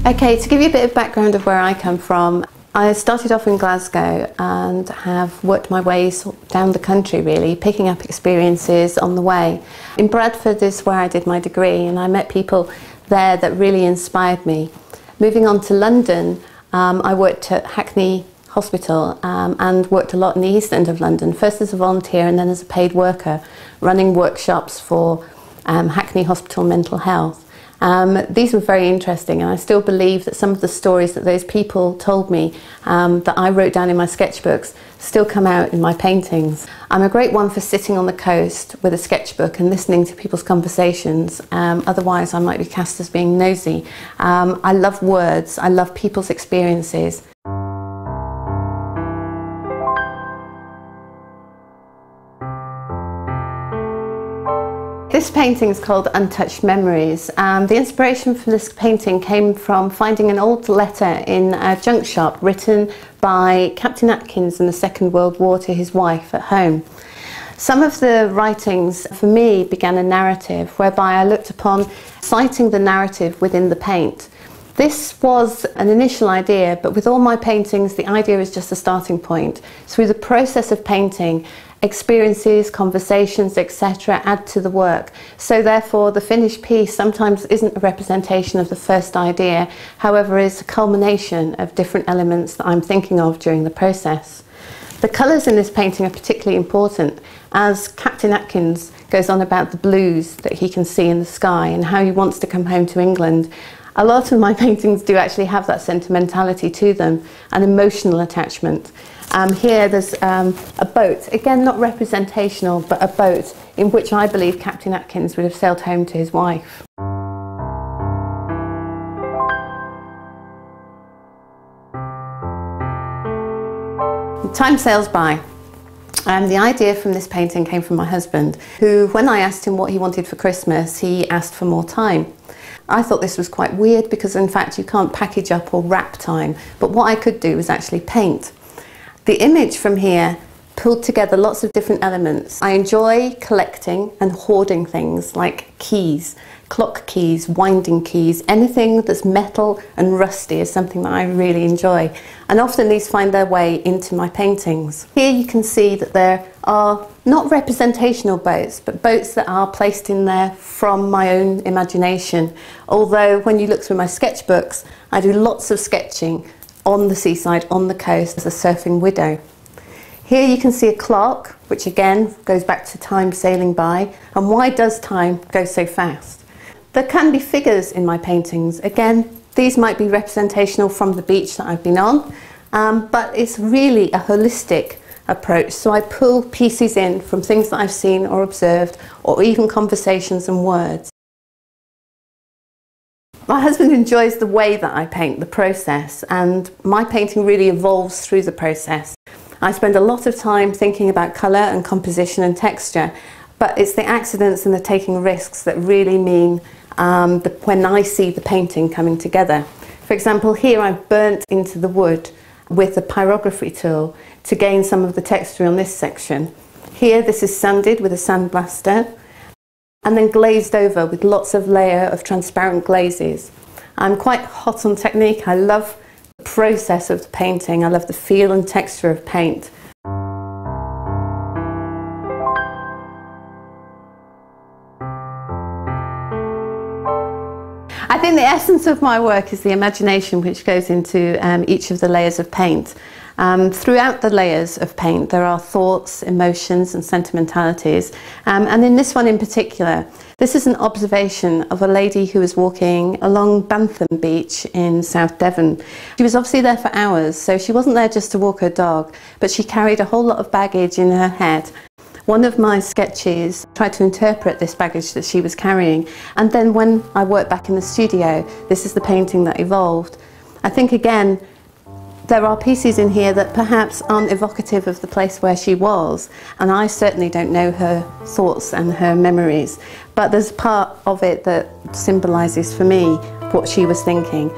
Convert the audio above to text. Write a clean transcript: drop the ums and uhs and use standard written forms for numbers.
Okay, to give you a bit of background of where I come from, I started off in Glasgow and have worked my way down the country really, picking up experiences on the way. In Bradford is where I did my degree, and I met people there that really inspired me. Moving on to London, I worked at Hackney Hospital and worked a lot in the East End of London, first as a volunteer and then as a paid worker, running workshops for Hackney Hospital Mental Health. These were very interesting, and I still believe that some of the stories that those people told me that I wrote down in my sketchbooks still come out in my paintings. I'm a great one for sitting on the coast with a sketchbook and listening to people's conversations, otherwise I might be cast as being nosy. I love words, I love people's experiences. This painting is called Untouched Memories. The inspiration for this painting came from finding an old letter in a junk shop written by Captain Atkins in the Second World War to his wife at home. Some of the writings for me began a narrative whereby I looked upon citing the narrative within the paint. This was an initial idea, but with all my paintings the idea is just a starting point. Through the process of painting, experiences, conversations, etc. add to the work. So therefore the finished piece sometimes isn't a representation of the first idea, however is a culmination of different elements that I'm thinking of during the process. The colours in this painting are particularly important as Captain Atkins goes on about the blues that he can see in the sky and how he wants to come home to England. A lot of my paintings do actually have that sentimentality to them, an emotional attachment. Here there's a boat, again not representational, but a boat in which I believe Captain Atkins would have sailed home to his wife. Time sails by. The idea from this painting came from my husband, who, when I asked him what he wanted for Christmas, he asked for more time. I thought this was quite weird because in fact you can't package up or wrap time, but what I could do was actually paint. The image from here pulled together lots of different elements. I enjoy collecting and hoarding things like keys, clock keys, winding keys, anything that's metal and rusty is something that I really enjoy. And often these find their way into my paintings. Here you can see that there are not representational boats, but boats that are placed in there from my own imagination. Although when you look through my sketchbooks, I do lots of sketching on the seaside, on the coast, as a surfing widow. Here you can see a clock, which again goes back to time sailing by. And why does time go so fast? There can be figures in my paintings. Again, these might be representational from the beach that I've been on, but it's really a holistic approach. So I pull pieces in from things that I've seen or observed, or even conversations and words. My husband enjoys the way that I paint, the process, and my painting really evolves through the process. I spend a lot of time thinking about colour and composition and texture, but it's the accidents and the taking risks that really mean when I see the painting coming together. For example, here I've burnt into the wood with a pyrography tool to gain some of the texture on this section. Here this is sanded with a sandblaster, and then glazed over with lots of layer of transparent glazes. I'm quite hot on technique. I love the process of the painting. I love the feel and texture of paint. I think the essence of my work is the imagination which goes into each of the layers of paint. Throughout the layers of paint there are thoughts, emotions and sentimentalities, and in this one in particular, this is an observation of a lady who was walking along Bantham Beach in South Devon. She was obviously there for hours, so she wasn't there just to walk her dog, but she carried a whole lot of baggage in her head. One of my sketches tried to interpret this baggage that she was carrying, and then when I worked back in the studio, this is the painting that evolved. I think again, there are pieces in here that perhaps aren't evocative of the place where she was, and I certainly don't know her thoughts and her memories, but there's part of it that symbolises for me what she was thinking.